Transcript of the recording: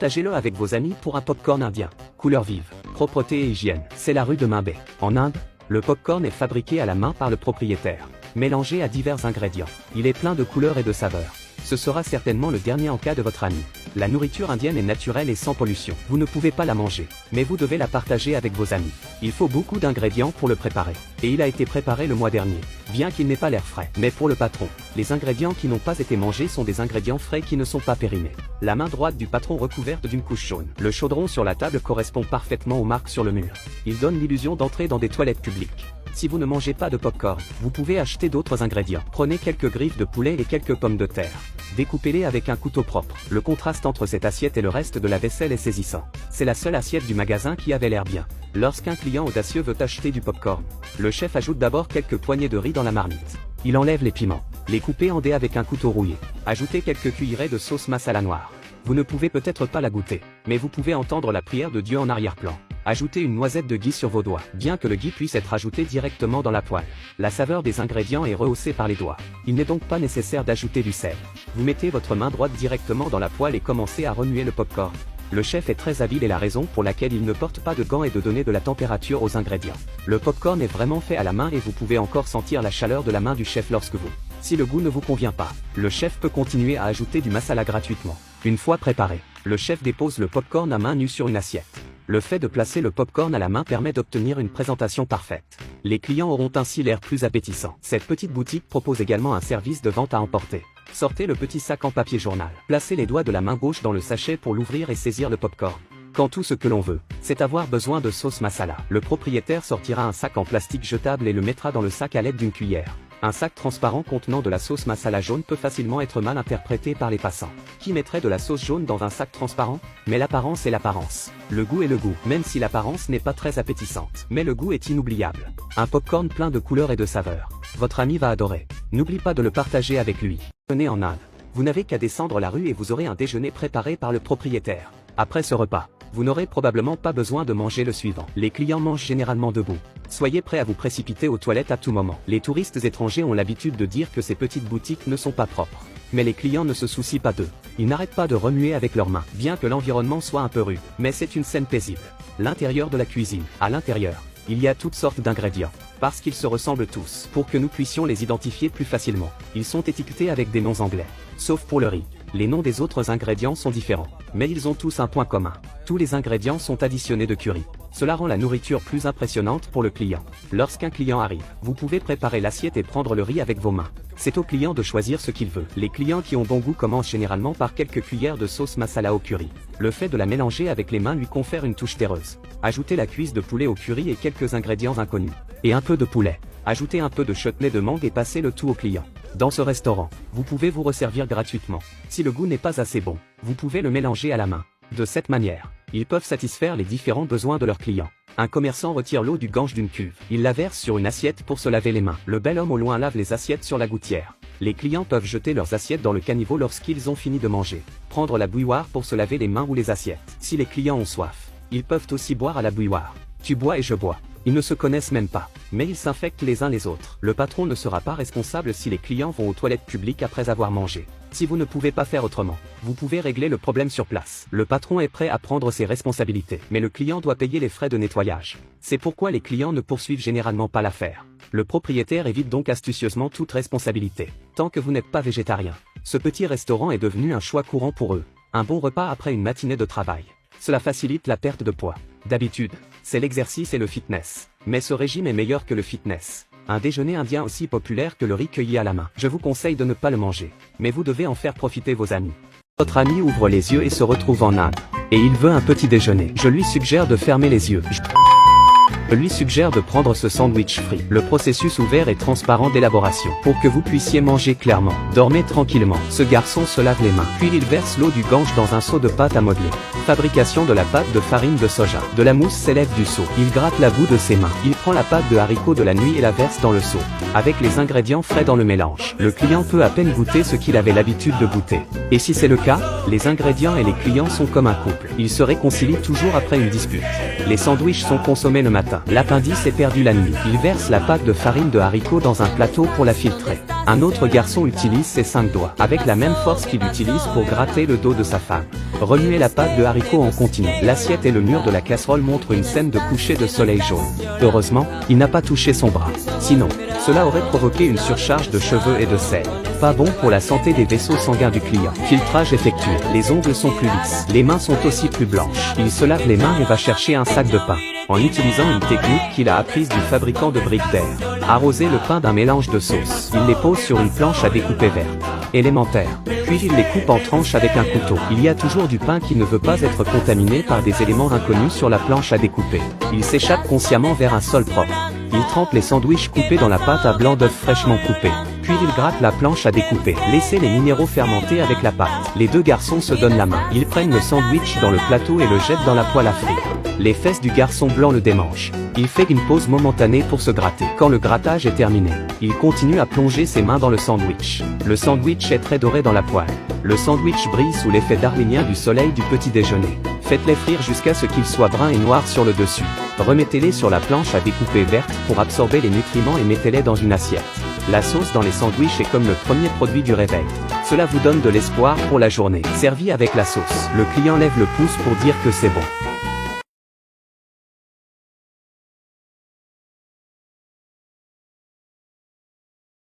Partagez-le avec vos amis pour un popcorn indien. Couleur vive, propreté et hygiène. C'est la rue de Mumbai. En Inde, le popcorn est fabriqué à la main par le propriétaire. Mélangé à divers ingrédients. Il est plein de couleurs et de saveurs. Ce sera certainement le dernier en cas de votre ami. La nourriture indienne est naturelle et sans pollution. Vous ne pouvez pas la manger, mais vous devez la partager avec vos amis. Il faut beaucoup d'ingrédients pour le préparer. Et il a été préparé le mois dernier, bien qu'il n'ait pas l'air frais. Mais pour le patron, les ingrédients qui n'ont pas été mangés sont des ingrédients frais qui ne sont pas périmés. La main droite du patron recouverte d'une couche jaune. Le chaudron sur la table correspond parfaitement aux marques sur le mur. Il donne l'illusion d'entrer dans des toilettes publiques. Si vous ne mangez pas de popcorn, vous pouvez acheter d'autres ingrédients. Prenez quelques griffes de poulet et quelques pommes de terre. Découpez-les avec un couteau propre. Le contraste entre cette assiette et le reste de la vaisselle est saisissant. C'est la seule assiette du magasin qui avait l'air bien. Lorsqu'un client audacieux veut acheter du popcorn, le chef ajoute d'abord quelques poignées de riz dans la marmite. Il enlève les piments, les coupez en dés avec un couteau rouillé. Ajoutez quelques cuillerées de sauce masala noire. Vous ne pouvez peut-être pas la goûter, mais vous pouvez entendre la prière de Dieu en arrière-plan. Ajoutez une noisette de ghee sur vos doigts, bien que le ghee puisse être ajouté directement dans la poêle. La saveur des ingrédients est rehaussée par les doigts. Il n'est donc pas nécessaire d'ajouter du sel. Vous mettez votre main droite directement dans la poêle et commencez à remuer le popcorn. Le chef est très habile et la raison pour laquelle il ne porte pas de gants est de donner de la température aux ingrédients. Le popcorn est vraiment fait à la main et vous pouvez encore sentir la chaleur de la main du chef lorsque vous. Si le goût ne vous convient pas, le chef peut continuer à ajouter du masala gratuitement. Une fois préparé, le chef dépose le popcorn à main nue sur une assiette. Le fait de placer le popcorn à la main permet d'obtenir une présentation parfaite. Les clients auront ainsi l'air plus appétissant. Cette petite boutique propose également un service de vente à emporter. Sortez le petit sac en papier journal. Placez les doigts de la main gauche dans le sachet pour l'ouvrir et saisir le popcorn. Quand tout ce que l'on veut, c'est avoir besoin de sauce masala. Le propriétaire sortira un sac en plastique jetable et le mettra dans le sac à l'aide d'une cuillère. Un sac transparent contenant de la sauce masala jaune peut facilement être mal interprété par les passants. Qui mettrait de la sauce jaune dans un sac transparent? Mais l'apparence est l'apparence. Le goût est le goût, même si l'apparence n'est pas très appétissante. Mais le goût est inoubliable. Un popcorn plein de couleurs et de saveurs. Votre ami va adorer. N'oublie pas de le partager avec lui. Venez en Inde. Vous n'avez qu'à descendre la rue et vous aurez un déjeuner préparé par le propriétaire. Après ce repas, vous n'aurez probablement pas besoin de manger le suivant. Les clients mangent généralement debout. Soyez prêts à vous précipiter aux toilettes à tout moment. Les touristes étrangers ont l'habitude de dire que ces petites boutiques ne sont pas propres. Mais les clients ne se soucient pas d'eux. Ils n'arrêtent pas de remuer avec leurs mains, bien que l'environnement soit un peu rude. Mais c'est une scène paisible. L'intérieur de la cuisine. À l'intérieur, il y a toutes sortes d'ingrédients. Parce qu'ils se ressemblent tous, pour que nous puissions les identifier plus facilement. Ils sont étiquetés avec des noms anglais. Sauf pour le riz. Les noms des autres ingrédients sont différents. Mais ils ont tous un point commun. Tous les ingrédients sont additionnés de curry. Cela rend la nourriture plus impressionnante pour le client. Lorsqu'un client arrive, vous pouvez préparer l'assiette et prendre le riz avec vos mains. C'est au client de choisir ce qu'il veut. Les clients qui ont bon goût commencent généralement par quelques cuillères de sauce masala au curry. Le fait de la mélanger avec les mains lui confère une touche terreuse. Ajoutez la cuisse de poulet au curry et quelques ingrédients inconnus. Et un peu de poulet. Ajoutez un peu de chutney de mangue et passez le tout au client. Dans ce restaurant, vous pouvez vous resservir gratuitement. Si le goût n'est pas assez bon, vous pouvez le mélanger à la main. De cette manière, ils peuvent satisfaire les différents besoins de leurs clients. Un commerçant retire l'eau du gange d'une cuve. Il la verse sur une assiette pour se laver les mains. Le bel homme au loin lave les assiettes sur la gouttière. Les clients peuvent jeter leurs assiettes dans le caniveau lorsqu'ils ont fini de manger. Prendre la bouilloire pour se laver les mains ou les assiettes. Si les clients ont soif, ils peuvent aussi boire à la bouilloire. Tu bois et je bois. Ils ne se connaissent même pas, mais ils s'infectent les uns les autres. Le patron ne sera pas responsable si les clients vont aux toilettes publiques après avoir mangé. Si vous ne pouvez pas faire autrement, vous pouvez régler le problème sur place. Le patron est prêt à prendre ses responsabilités, mais le client doit payer les frais de nettoyage. C'est pourquoi les clients ne poursuivent généralement pas l'affaire. Le propriétaire évite donc astucieusement toute responsabilité. Tant que vous n'êtes pas végétarien, ce petit restaurant est devenu un choix courant pour eux. Un bon repas après une matinée de travail. Cela facilite la perte de poids. D'habitude, c'est l'exercice et le fitness. Mais ce régime est meilleur que le fitness. Un déjeuner indien aussi populaire que le riz cueilli à la main. Je vous conseille de ne pas le manger. Mais vous devez en faire profiter vos amis. Votre ami ouvre les yeux et se retrouve en Inde. Et il veut un petit déjeuner. Je lui suggère de fermer les yeux. Je lui suggère de prendre ce sandwich frit. Le processus ouvert et transparent d'élaboration. Pour que vous puissiez manger clairement. Dormez tranquillement. Ce garçon se lave les mains. Puis il verse l'eau du gange dans un seau de pâte à modeler. Fabrication de la pâte de farine de soja. De la mousse s'élève du seau. Il gratte la boue de ses mains. Il prend la pâte de haricots de la nuit et la verse dans le seau. Avec les ingrédients frais dans le mélange. Le client peut à peine goûter ce qu'il avait l'habitude de goûter. Et si c'est le cas, les ingrédients et les clients sont comme un couple. Ils se réconcilient toujours après une dispute. Les sandwichs sont consommés le matin. L'appendice est perdu la nuit. Il verse la pâte de farine de haricots dans un plateau pour la filtrer. Un autre garçon utilise ses 5 doigts, avec la même force qu'il utilise pour gratter le dos de sa femme. Remuer la pâte de haricots en continu. L'assiette et le mur de la casserole montrent une scène de coucher de soleil jaune. Heureusement, il n'a pas touché son bras. Sinon, cela aurait provoqué une surcharge de cheveux et de sel. Pas bon pour la santé des vaisseaux sanguins du client. Filtrage effectué. Les ongles sont plus lisses. Les mains sont aussi plus blanches. Il se lave les mains et va chercher un sac de pain, en utilisant une technique qu'il a apprise du fabricant de briques d'air. Arroser le pain d'un mélange de sauce. Il les pose sur une planche à découper verte. Élémentaire. Puis il les coupe en tranches avec un couteau. Il y a toujours du pain qui ne veut pas être contaminé par des éléments inconnus sur la planche à découper. Il s'échappe consciemment vers un sol propre. Il trempe les sandwichs coupés dans la pâte à blanc d'œuf fraîchement coupé. Puis il gratte la planche à découper. Laissez les minéraux fermenter avec la pâte. Les deux garçons se donnent la main. Ils prennent le sandwich dans le plateau et le jettent dans la poêle à frire. Les fesses du garçon blanc le démangent. Il fait une pause momentanée pour se gratter. Quand le grattage est terminé, il continue à plonger ses mains dans le sandwich. Le sandwich est très doré dans la poêle. Le sandwich brille sous l'effet darwinien du soleil du petit déjeuner. Faites-les frire jusqu'à ce qu'ils soient bruns et noirs sur le dessus. Remettez-les sur la planche à découper verte pour absorber les nutriments et mettez-les dans une assiette. La sauce dans les sandwichs est comme le premier produit du réveil. Cela vous donne de l'espoir pour la journée. Servi avec la sauce. Le client lève le pouce pour dire que c'est bon.